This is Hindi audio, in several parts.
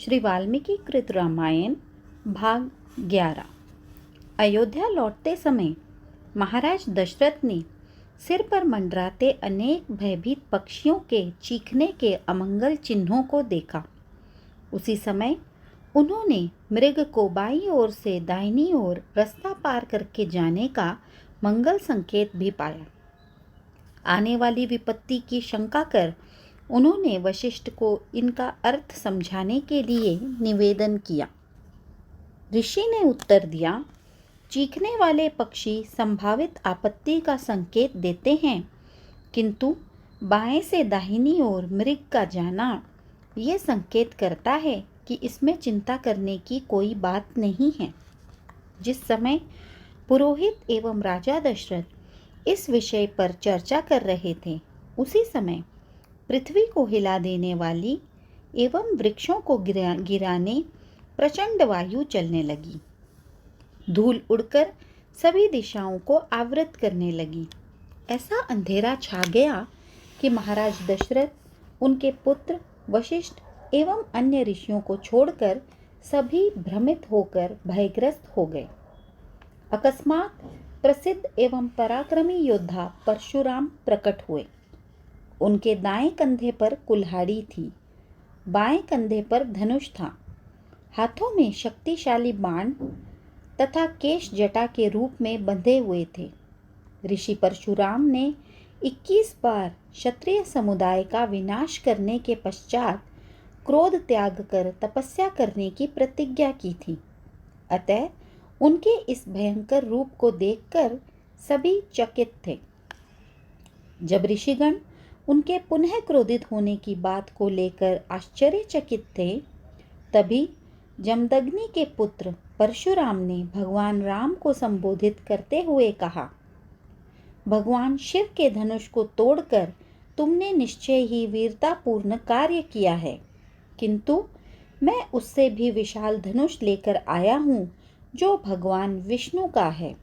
श्री वाल्मीकि कृत रामायण भाग 11। अयोध्या लौटते समय महाराज दशरथ ने सिर पर मंडराते अनेक भयभीत पक्षियों के चीखने के अमंगल चिन्हों को देखा। उसी समय उन्होंने मृग को बाईं ओर से दाहिनी ओर रास्ता पार करके जाने का मंगल संकेत भी पाया। आने वाली विपत्ति की शंका कर उन्होंने वशिष्ठ को इनका अर्थ समझाने के लिए निवेदन किया। ऋषि ने उत्तर दिया, चीखने वाले पक्षी संभावित आपत्ति का संकेत देते हैं, किंतु बाएं से दाहिनी ओर मृग का जाना ये संकेत करता है कि इसमें चिंता करने की कोई बात नहीं है। जिस समय पुरोहित एवं राजा दशरथ इस विषय पर चर्चा कर रहे थे, उसी समय पृथ्वी को हिला देने वाली एवं वृक्षों को गिराने प्रचंड वायु चलने लगी। धूल उड़कर सभी दिशाओं को आवृत करने लगी। ऐसा अंधेरा छा गया कि महाराज दशरथ, उनके पुत्र वशिष्ठ एवं अन्य ऋषियों को छोड़कर सभी भ्रमित होकर भयग्रस्त हो गए। अकस्मात प्रसिद्ध एवं पराक्रमी योद्धा परशुराम प्रकट हुए। उनके दाएं कंधे पर कुल्हाड़ी थी, बाएं कंधे पर धनुष था। हाथों में शक्तिशाली बाण तथा केश जटा के रूप में बंधे हुए थे। ऋषि परशुराम ने 21 बार क्षत्रिय समुदाय का विनाश करने के पश्चात क्रोध त्याग कर तपस्या करने की प्रतिज्ञा की थी। अतः उनके इस भयंकर रूप को देखकर सभी चकित थे। जब ऋषिगण उनके पुनः क्रोधित होने की बात को लेकर आश्चर्यचकित थे, तभी जमदग्नि के पुत्र परशुराम ने भगवान राम को संबोधित करते हुए कहा, भगवान शिव के धनुष को तोड़कर तुमने निश्चय ही वीरतापूर्ण कार्य किया है, किंतु मैं उससे भी विशाल धनुष लेकर आया हूँ जो भगवान विष्णु का है।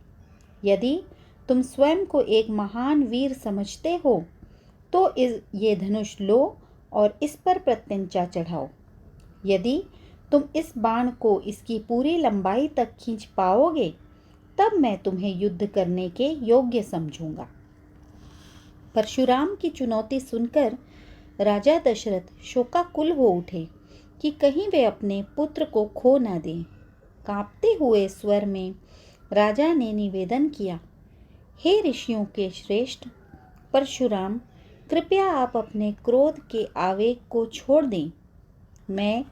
यदि तुम स्वयं को एक महान वीर समझते हो तो ये धनुष लो और इस पर प्रत्यंचा चढ़ाओ। यदि तुम इस बाण को इसकी पूरी लंबाई तक खींच पाओगे, तब मैं तुम्हें युद्ध करने के योग्य समझूंगा। परशुराम की चुनौती सुनकर राजा दशरथ शोकाकुल हो उठे कि कहीं वे अपने पुत्र को खो न दें। कांपते हुए स्वर में राजा ने निवेदन किया, हे ऋषियों के श्रेष्ठ परशुराम, कृपया आप अपने क्रोध के आवेग को छोड़ दें। मैं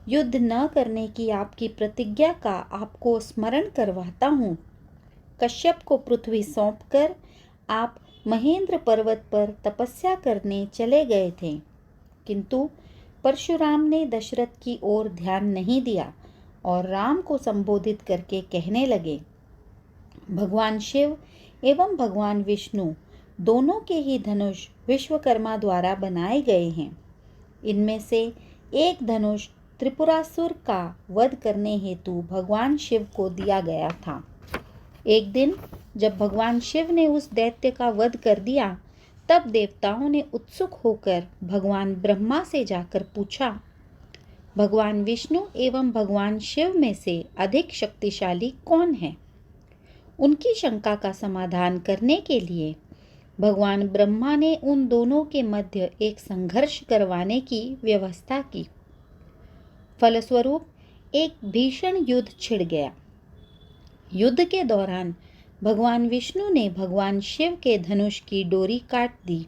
युद्ध न करने की आपकी प्रतिज्ञा का आपको स्मरण करवाता हूँ। कश्यप को पृथ्वी सौंपकर आप महेंद्र पर्वत पर तपस्या करने चले गए थे, किंतु परशुराम ने दशरथ की ओर ध्यान नहीं दिया और राम को संबोधित करके कहने लगे, भगवान शिव एवं भगवान विष्णु दोनों के ही धनुष विश्वकर्मा द्वारा बनाए गए हैं। इनमें से एक धनुष त्रिपुरासुर का वध करने हेतु भगवान शिव को दिया गया था। एक दिन जब भगवान शिव ने उस दैत्य का वध कर दिया, तब देवताओं ने उत्सुक होकर भगवान ब्रह्मा से जाकर पूछा, भगवान विष्णु एवं भगवान शिव में से अधिक शक्तिशाली कौन है? उनकी शंका का समाधान करने के लिए भगवान ब्रह्मा ने उन दोनों के मध्य एक संघर्ष करवाने की व्यवस्था की। फलस्वरूप एक भीषण युद्ध छिड़ गया। युद्ध के दौरान भगवान विष्णु ने भगवान शिव के धनुष की डोरी काट दी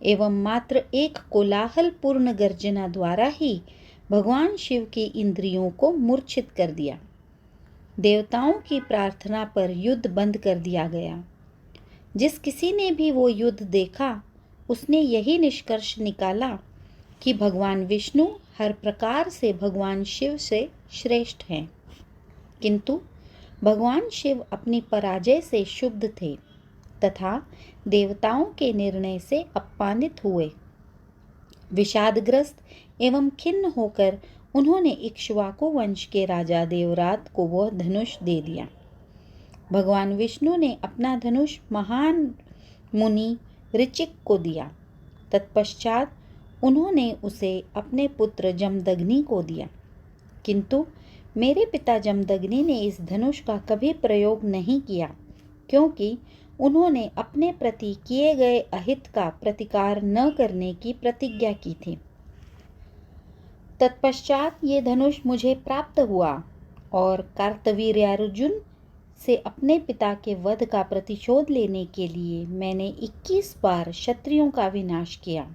एवं मात्र एक कोलाहलपूर्ण गर्जना द्वारा ही भगवान शिव की इंद्रियों को मूर्छित कर दिया। देवताओं की प्रार्थना पर युद्ध बंद कर दिया गया। जिस किसी ने भी वो युद्ध देखा, उसने यही निष्कर्ष निकाला कि भगवान विष्णु हर प्रकार से भगवान शिव से श्रेष्ठ हैं, किंतु भगवान शिव अपनी पराजय से क्षुब्ध थे तथा देवताओं के निर्णय से अपमानित हुए। विषादग्रस्त एवं खिन्न होकर उन्होंने इक्ष्वाकु वंश के राजा देवरात को वह धनुष दे दिया। भगवान विष्णु ने अपना धनुष महान मुनि ऋचिक को दिया। तत्पश्चात उन्होंने उसे अपने पुत्र जमदग्नि को दिया। किंतु मेरे पिता जमदग्नि ने इस धनुष का कभी प्रयोग नहीं किया, क्योंकि उन्होंने अपने प्रति किए गए अहित का प्रतिकार न करने की प्रतिज्ञा की थी। तत्पश्चात ये धनुष मुझे प्राप्त हुआ और कार्तवीर्यार्जुन से अपने पिता के वध का प्रतिशोध लेने के लिए मैंने 21 बार क्षत्रियों का विनाश किया।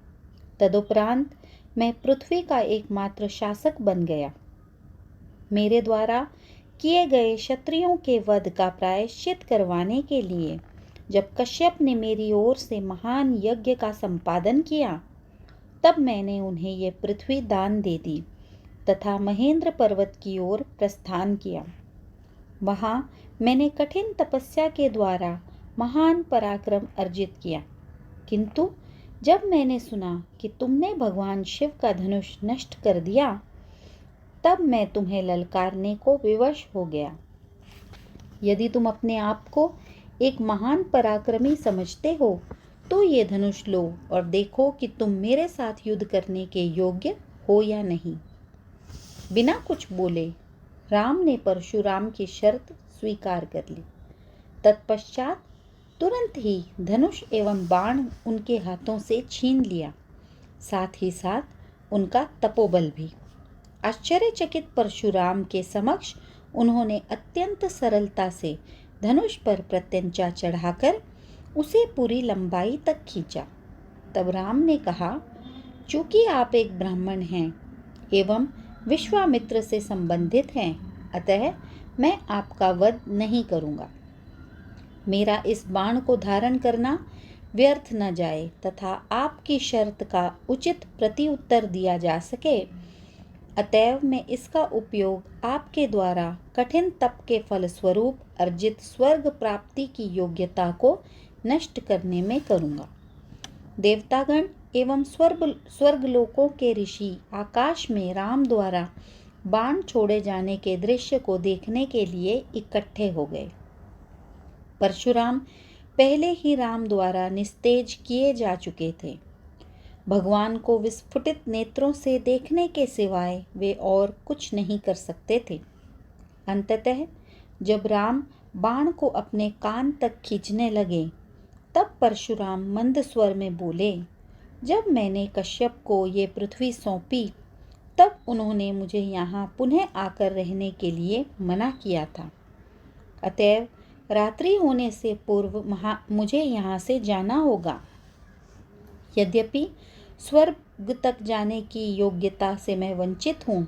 तदुपरांत मैं पृथ्वी का एकमात्र शासक बन गया। मेरे द्वारा किए गए क्षत्रियों के वध का प्रायश्चित करवाने के लिए जब कश्यप ने मेरी ओर से महान यज्ञ का संपादन किया, तब मैंने उन्हें ये पृथ्वी दान दे दी तथा महेंद्र पर्वत की ओर प्रस्थान किया। वहाँ मैंने कठिन तपस्या के द्वारा महान पराक्रम अर्जित किया। किंतु जब मैंने सुना कि तुमने भगवान शिव का धनुष नष्ट कर दिया, तब मैं तुम्हें ललकारने को विवश हो गया। यदि तुम अपने आप को एक महान पराक्रमी समझते हो, तो ये धनुष लो और देखो कि तुम मेरे साथ युद्ध करने के योग्य हो या नहीं। बिना कुछ बोले राम ने परशुराम की शर्त स्वीकार कर ली। तत्पश्चात तुरंत ही धनुष एवं बाण उनके हाथों से छीन लिया, साथ ही साथ उनका तपोबल भी। आश्चर्यचकित परशुराम के समक्ष उन्होंने अत्यंत सरलता से धनुष पर प्रत्यंचा चढ़ाकर उसे पूरी लंबाई तक खींचा। तब राम ने कहा, चूंकि आप एक ब्राह्मण हैं एवं विश्वामित्र से संबंधित हैं, अतः मैं आपका वध नहीं करूँगा। मेरा इस बाण को धारण करना व्यर्थ न जाए तथा आपकी शर्त का उचित प्रत्युत्तर दिया जा सके, अतएव मैं इसका उपयोग आपके द्वारा कठिन तप के फलस्वरूप अर्जित स्वर्ग प्राप्ति की योग्यता को नष्ट करने में करूँगा। देवतागण एवं स्वर्गलोकों के ऋषि आकाश में राम द्वारा बाण छोड़े जाने के दृश्य को देखने के लिए इकट्ठे हो गए। परशुराम पहले ही राम द्वारा निस्तेज किए जा चुके थे। भगवान को विस्फुटित नेत्रों से देखने के सिवाय वे और कुछ नहीं कर सकते थे। अंततः जब राम बाण को अपने कान तक खींचने लगे, तब परशुराम मंद स्वर में बोले, जब मैंने कश्यप को ये पृथ्वी सौंपी, तब उन्होंने मुझे यहाँ पुनः आकर रहने के लिए मना किया था। अतएव रात्रि होने से पूर्व मुझे यहाँ से जाना होगा। यद्यपि स्वर्ग तक जाने की योग्यता से मैं वंचित हूँ,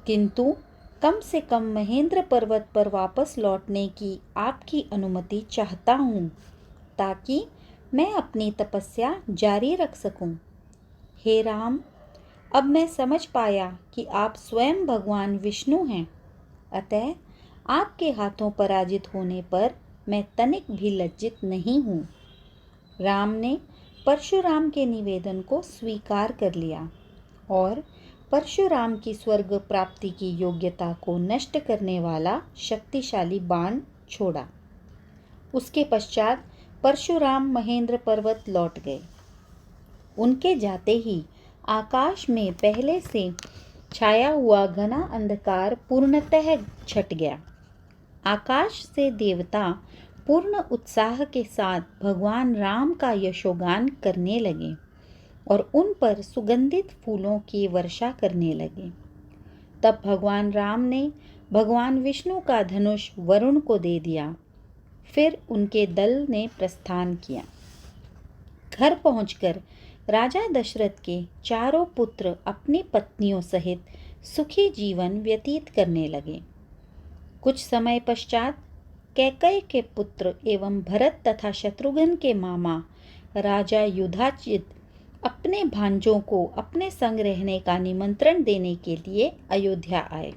किंतु कम से कम महेंद्र पर्वत पर वापस लौटने की आपकी अनुमति चाहता हूँ, ताकि मैं अपनी तपस्या जारी रख सकूं। हे राम, अब मैं समझ पाया कि आप स्वयं भगवान विष्णु हैं, अतः आपके हाथों पराजित होने पर मैं तनिक भी लज्जित नहीं हूँ। राम ने परशुराम के निवेदन को स्वीकार कर लिया और परशुराम की स्वर्ग प्राप्ति की योग्यता को नष्ट करने वाला शक्तिशाली बाण छोड़ा। उसके पश्चात परशुराम महेंद्र पर्वत लौट गए। उनके जाते ही आकाश में पहले से छाया हुआ घना अंधकार पूर्णतः छट गया। आकाश से देवता पूर्ण उत्साह के साथ भगवान राम का यशोगान करने लगे और उन पर सुगंधित फूलों की वर्षा करने लगे। तब भगवान राम ने भगवान विष्णु का धनुष वरुण को दे दिया। फिर उनके दल ने प्रस्थान किया। घर पहुंचकर राजा दशरथ के चारों पुत्र अपनी पत्नियों सहित सुखी जीवन व्यतीत करने लगे। कुछ समय पश्चात कैकेयी के पुत्र एवं भरत तथा शत्रुघ्न के मामा राजा युधाजित अपने भांजों को अपने संग रहने का निमंत्रण देने के लिए अयोध्या आए।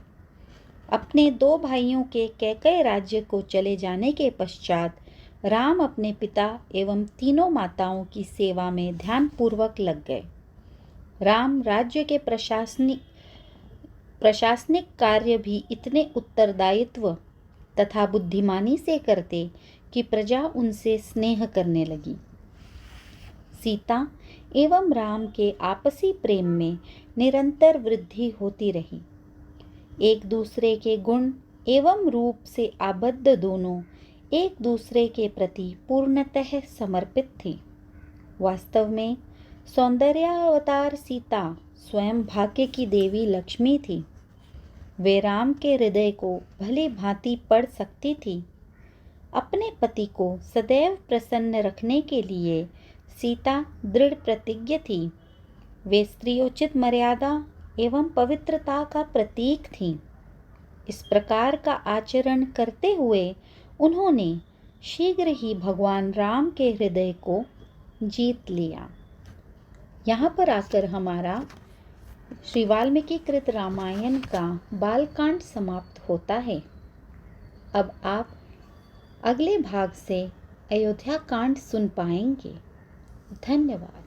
अपने 2 भाइयों के कैकेयी राज्य को चले जाने के पश्चात राम अपने पिता एवं तीनों माताओं की सेवा में ध्यानपूर्वक लग गए। राम राज्य के प्रशासनिक कार्य भी इतने उत्तरदायित्व तथा बुद्धिमानी से करते कि प्रजा उनसे स्नेह करने लगी। सीता एवं राम के आपसी प्रेम में निरंतर वृद्धि होती रही। एक दूसरे के गुण एवं रूप से आबद्ध दोनों एक दूसरे के प्रति पूर्णतः समर्पित थीं। वास्तव में सौंदर्यावतार सीता स्वयं भाग्य की देवी लक्ष्मी थी। वे राम के हृदय को भली भांति पढ़ सकती थी। अपने पति को सदैव प्रसन्न रखने के लिए सीता दृढ़ प्रतिज्ञ थी। वे स्त्रियोचित मर्यादा एवं पवित्रता का प्रतीक थीं। इस प्रकार का आचरण करते हुए उन्होंने शीघ्र ही भगवान राम के हृदय को जीत लिया। यहाँ पर आकर हमारा श्री वाल्मीकि कृत रामायण का बालकांड समाप्त होता है। अब आप अगले भाग से अयोध्या कांड सुन पाएंगे। धन्यवाद।